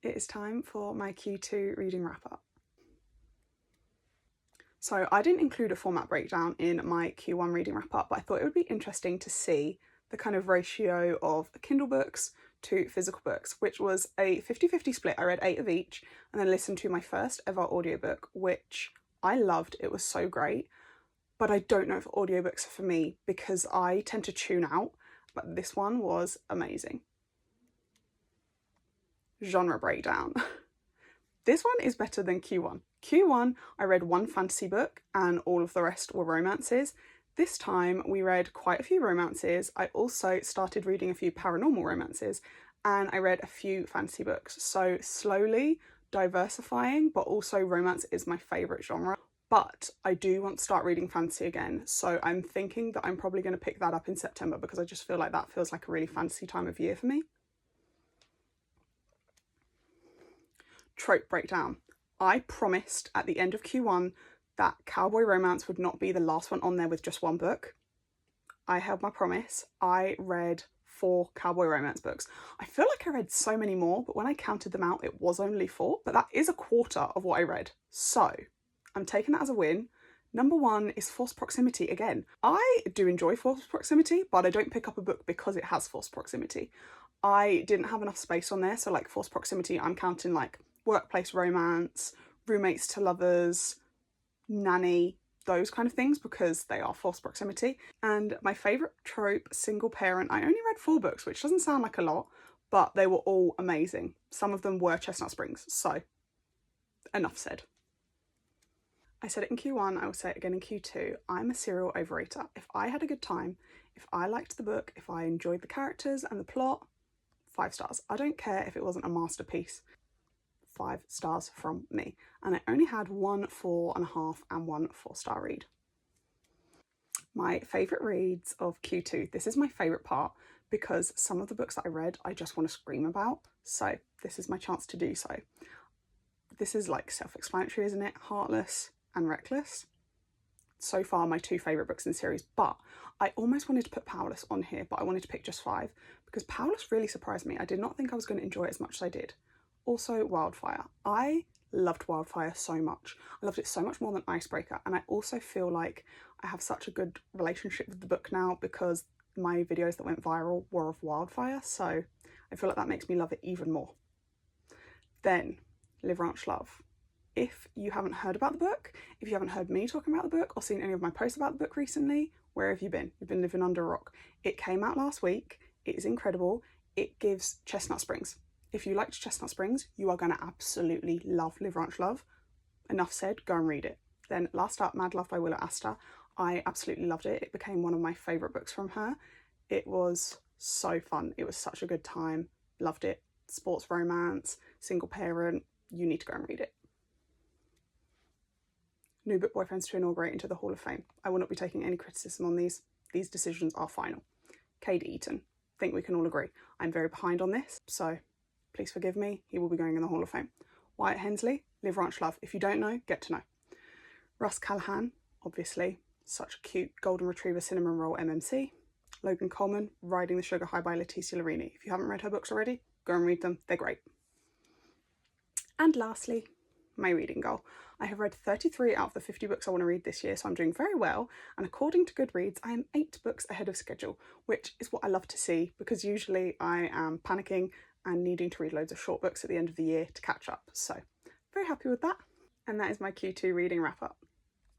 It is time for my Q2 reading wrap up. So I didn't include a format breakdown in my Q1 reading wrap up, but I thought it would be interesting to see the kind of ratio of Kindle books to physical books, which was a 50-50 split. I read 8 of each and then listened to my first ever audiobook, which I loved. It was so great, but I don't know if audiobooks are for me because I tend to tune out, but this one was amazing. Genre breakdown. This one is better than Q1. Q1, I read one fantasy book and all of the rest were romances. This time we read quite a few romances. I also started reading a few paranormal romances and I read a few fantasy books. So slowly diversifying, but also romance is my favourite genre. But I do want to start reading fantasy again. So I'm thinking that I'm probably going to pick that up in September because I just feel like that feels like a really fantasy time of year for me. Trope breakdown. I promised at the end of Q1 that cowboy romance would not be the last one on there with just one book. I held my promise. I read 4 cowboy romance books. I feel like I read so many more, but when I counted them out, it was only 4, but that is a quarter of what I read. So I'm taking that as a win. Number 1 is Forced Proximity again. I do enjoy Forced Proximity, but I don't pick up a book because it has Forced Proximity. I didn't have enough space on there, so like Forced Proximity, I'm counting like workplace romance, roommates to lovers, nanny, those kind of things because they are forced proximity. And my favourite trope, single parent, I only read 4 books, which doesn't sound like a lot, but they were all amazing. Some of them were Chestnut Springs, so enough said. I said it in Q1, I will say it again in Q2. I'm a serial overrater. If I had a good time, if I liked the book, if I enjoyed the characters and the plot, 5 stars. I don't care if it wasn't a masterpiece. 5 stars from me. And I only had 1 4.5 and 1 4-star read. My favourite reads of Q2. This is my favourite part because some of the books that I read I just want to scream about. So this is my chance to do so. This is like self-explanatory, isn't it? Heartless and Reckless. So far my 2 favourite books in the series, but I almost wanted to put Powerless on here, but I wanted to pick just 5 because Powerless really surprised me. I did not think I was going to enjoy it as much as I did. Also Wildfire. I loved Wildfire so much. I loved it so much more than Icebreaker, and I also feel like I have such a good relationship with the book now because my videos that went viral were of Wildfire, so I feel like that makes me love it even more. Then Live Ranch Love. If you haven't heard about the book, if you haven't heard me talking about the book or seen any of my posts about the book recently, where have you been? You've been living under a rock. It came out last week. It is incredible. It gives Chestnut Springs. If you liked Chestnut Springs, you are going to absolutely love Live Ranch Love. Enough said, go and read it. Then last up, Mad Love by Willow Astor. I absolutely loved it. It became one of my favourite books from her. It was so fun. It was such a good time. Loved it. Sports romance, single parent. You need to go and read it. New Book Boyfriends to inaugurate into the Hall of Fame. I will not be taking any criticism on these. These decisions are final. Cade Eaton. I think we can all agree. I'm very behind on this, so please forgive me, he will be going in the Hall of Fame. Wyatt Hensley, Live Ranch Love. If you don't know, get to know. Russ Callahan, obviously, such a cute golden retriever cinnamon roll MMC. Logan Coleman, Riding the Sugar High by Leticia Larini. If you haven't read her books already, go and read them, they're great. And lastly, my reading goal. I have read 33 out of the 50 books I want to read this year, so I'm doing very well, and according to Goodreads, I am 8 books ahead of schedule, which is what I love to see because usually I am panicking and needing to read loads of short books at the end of the year to catch up. So very happy with that. And that is my Q2 reading wrap up.